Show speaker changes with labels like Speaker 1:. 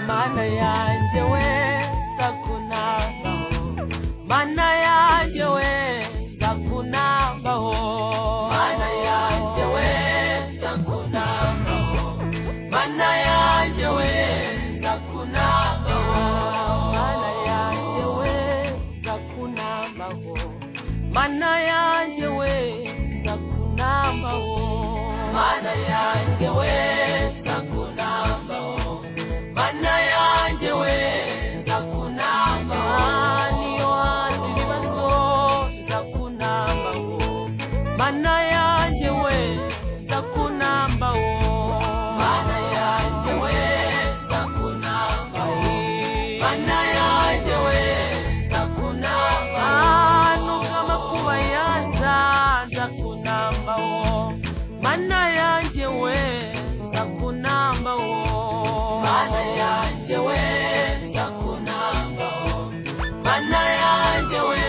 Speaker 1: mana yanje we zakunambaho, mana yanje we zakunambaho, mana yanje we zakunambaho, mana yanje we zakunambaho, mana yanje we zakunambaho, mana yanje we zakunambaho, mana yanje we zakunambaho, mana yanje we zakunambaho, niyo hazi ibibazo zakunambaho, mana yanje we zakunambaho, mana yanje we zakunambaho, mana yanje we zakunambaho, nukama kuba yaza zakunambaho, mana yanje we zakunambaho, mana yanje we zakunambaho, mana yanje we